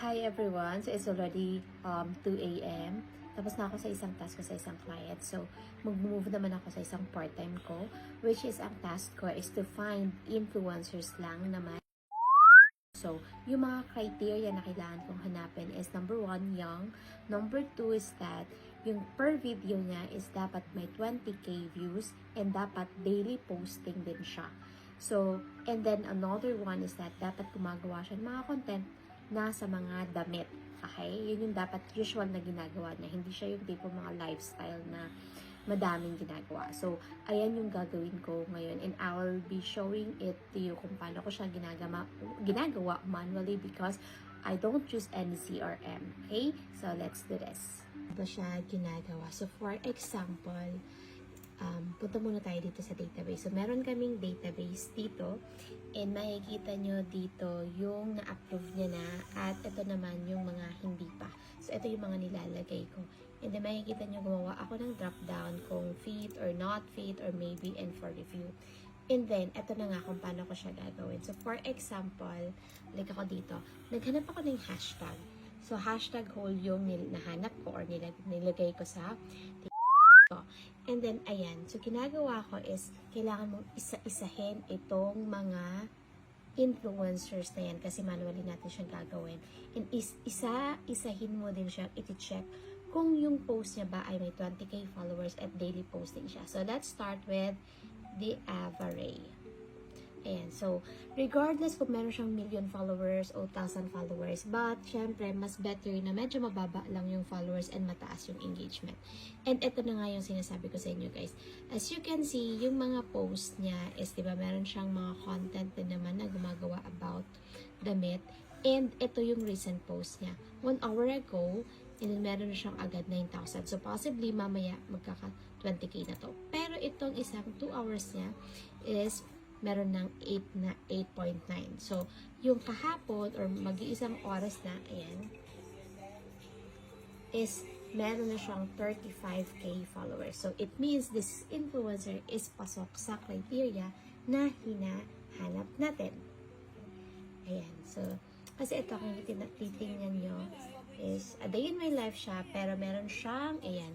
Hi everyone! So it's already 2 a.m. Tapos na ako sa isang task ko sa isang client. So mag-move naman ako sa isang part-time ko, which is ang task ko is to find influencers lang naman. So, yung mga criteria na kailangan kong hanapin is number 1, young. Number 2 is that yung per video niya is dapat may 20k views and dapat daily posting din siya. So, and then another one is that dapat gumagawa siya ng mga content na sa mga damit. Okay? Yun yung dapat usual na ginagawa niya. Hindi siya yung tipo mga lifestyle na madaming ginagawa. So, ayan yung gagawin ko ngayon and I will be showing it to you kung paano ko siya ginagawa manually because I don't use any CRM. Okay? So, let's do this. Ito siya ginagawa. So, for example, punta muna tayo dito sa database. So, meron kaming database dito and makikita nyo dito yung na-approve niya na at ito naman yung mga hindi pa. So, ito yung mga nilalagay ko. And then, makikita nyo gumawa ako ng drop down kung fit or not fit or maybe and for review. And then, ito na nga kung paano ko siya gagawin. So, for example, like ako dito, naghanap ako ng hashtag. So, hashtag whole yung nahanap ko or nilagay ko sa and then, ayan. So, ginagawa ko is, kailangan mong isa-isahin itong mga influencers na yan kasi manually natin siyang gagawin. And isa-isahin mo din siya, iti-check kung yung post niya ba ay may 20k followers at daily posting siya. So, let's start with the average. Ayan. So, regardless kung meron siyang million followers o 1,000 followers, but, syempre, mas better na medyo mababa lang yung followers and mataas yung engagement. And ito na nga yung sinasabi ko sa inyo, guys. As you can see, yung mga post niya is, diba, meron siyang mga content din naman na gumagawa about damit. And ito yung recent post niya. 1 hour ago, and meron na siyang agad 9,000. So, possibly, mamaya, magkaka 20k na to. Pero itong isang 2 hours niya is meron ng 8.9. So, yung kahapon or mag-iisang oras na, ayan, is meron na siyang 35k followers. So, it means this influencer is pasok sa criteria na hinahanap natin. Ayan. So, kasi ito kung titingnan nyo is a day in my life siya, pero meron siyang, ayan,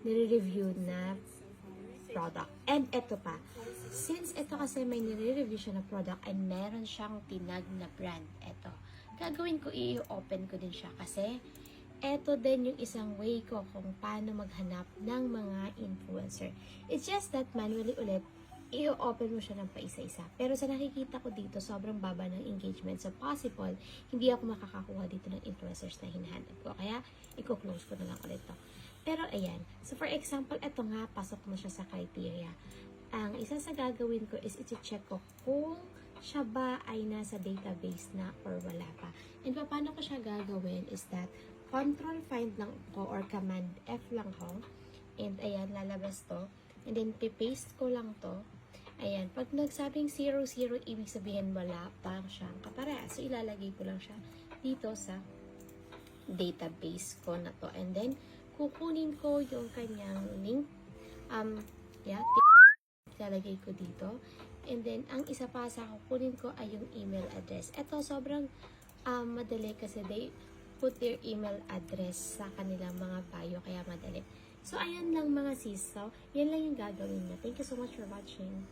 nire-review na product. And ito pa, since ito kasi may nire-review siya na product and meron siyang tinag na brand, ito, gagawin ko, i-open ko din siya kasi ito din yung isang way ko kung paano maghanap ng mga influencer. It's just that manually ulit, i-open mo siya ng paisa-isa. Pero sa nakikita ko dito, sobrang baba ng engagement. So, possible, hindi ako makakakuha dito ng influencers na hinahanap ko. Kaya, i-close ko na lang ulit to. Pero, ayan. So, for example, ito nga, pasok mo siya sa criteria. Ang isa sa gagawin ko is i-check ko kung siya ba ay nasa database na or wala pa. And paano ko siya gagawin is that, control find lang ko or command F lang ko. And, ayan, lalabas to. And then, paste ko lang to. Ayan, pag nagsabing 00, ibig sabihin wala pa siyang kaparehas. So, ilalagay ko lang siya dito sa database ko na to. And then, kukunin ko yung kanyang link. Ilalagay ko dito. And then, ang isa pa sa kukunin ko ay yung email address. Ito, sobrang madali kasi they put their email address sa kanilang mga bio, kaya madali. So, ayan lang mga sis. So, yan lang yung gagawin niya. Thank you so much for watching.